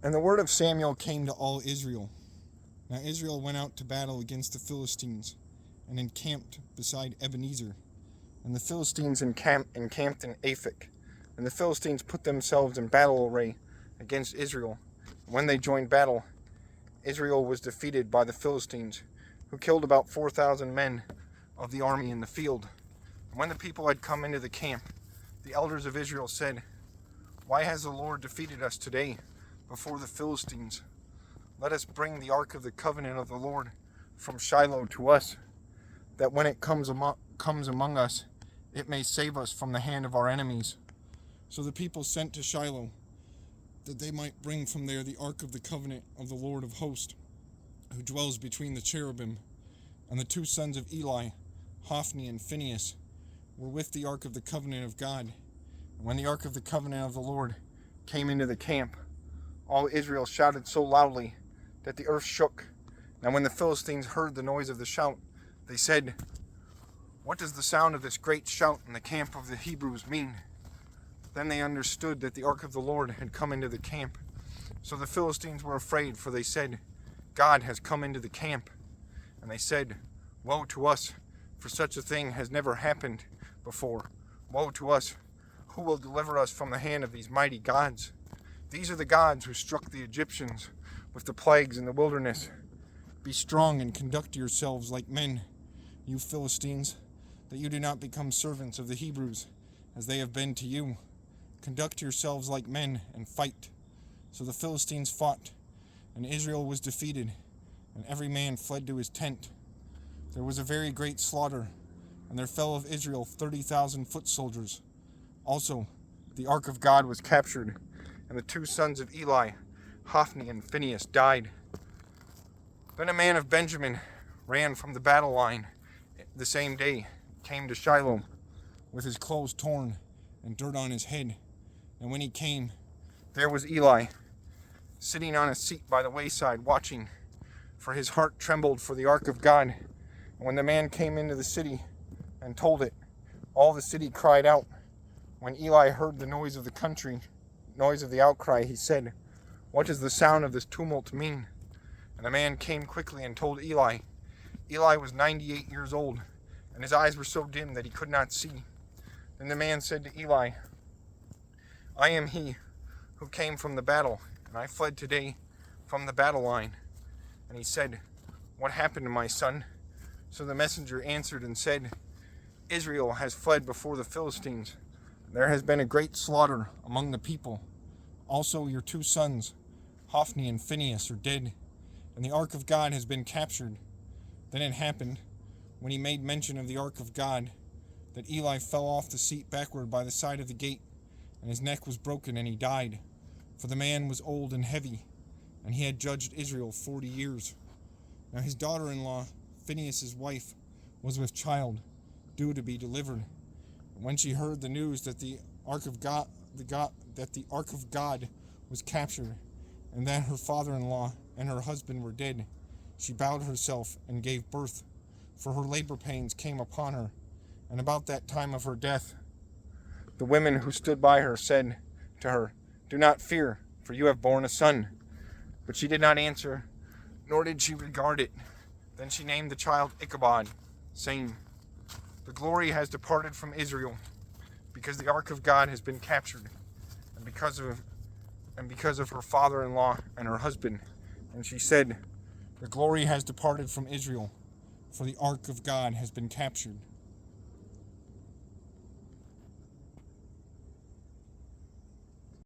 And the word of Samuel came to all Israel. Now Israel went out to battle against the Philistines, and encamped beside Ebenezer. And the Philistines encamped in Aphek. And the Philistines put themselves in battle array against Israel. And when they joined battle, Israel was defeated by the Philistines, who killed about 4,000 men of the army in the field. And when the people had come into the camp, the elders of Israel said, "Why has the Lord defeated us today before the Philistines? Let us bring the ark of the covenant of the Lord from Shiloh to us, that when it comes among us, it may save us from the hand of our enemies." So the people sent to Shiloh, that they might bring from there the ark of the covenant of the Lord of hosts, who dwells between the cherubim. And the 2 sons of Eli, Hophni and Phinehas, were with the ark of the covenant of God. And when the ark of the covenant of the Lord came into the camp, all Israel shouted so loudly that the earth shook. And when the Philistines heard the noise of the shout, they said, "What does the sound of this great shout in the camp of the Hebrews mean?" Then they understood that the ark of the Lord had come into the camp. So the Philistines were afraid, for they said, "God has come into the camp." And they said, "Woe to us, for such a thing has never happened before. Woe to us! Who will deliver us from the hand of these mighty gods? These are the gods who struck the Egyptians with the plagues in the wilderness. Be strong and conduct yourselves like men, you Philistines, that you do not become servants of the Hebrews, as they have been to you. Conduct yourselves like men and fight." So the Philistines fought, and Israel was defeated, and every man fled to his tent. There was a very great slaughter, and there fell of Israel 30,000 foot soldiers. Also, the ark of God was captured, and the 2 sons of Eli, Hophni and Phinehas, died. Then a man of Benjamin ran from the battle line the same day, came to Shiloh, with his clothes torn and dirt on his head. And when he came, there was Eli, sitting on a seat by the wayside, watching, for his heart trembled for the ark of God. And when the man came into the city and told it, all the city cried out. When Eli heard the noise of the outcry, he said, "What does the sound of this tumult mean?" And the man came quickly and told Eli. Eli was 98 years old, and his eyes were so dim that he could not see. Then the man said to Eli, "I am he who came from the battle, and I fled today from the battle line." And he said, "What happened to my son?" So the messenger answered and said, "Israel has fled before the Philistines. There has been a great slaughter among the people. Also your 2 sons, Hophni and Phinehas, are dead, and the ark of God has been captured." Then it happened, when he made mention of the ark of God, that Eli fell off the seat backward by the side of the gate, and his neck was broken, and he died. For the man was old and heavy, and he had judged Israel 40 years. Now his daughter-in-law, Phinehas' wife, was with child, due to be delivered. And when she heard the news that the ark of God was captured, and that her father-in-law and her husband were dead, she bowed herself and gave birth, for her labor pains came upon her. And about that time of her death, the women who stood by her said to her, "Do not fear, for you have borne a son." But she did not answer, nor did she regard it. Then she named the child Ichabod, saying, "The glory has departed from Israel, because the ark of God has been captured, and because of her father-in-law and her husband." And she said, "The glory has departed from Israel, for the ark of God has been captured."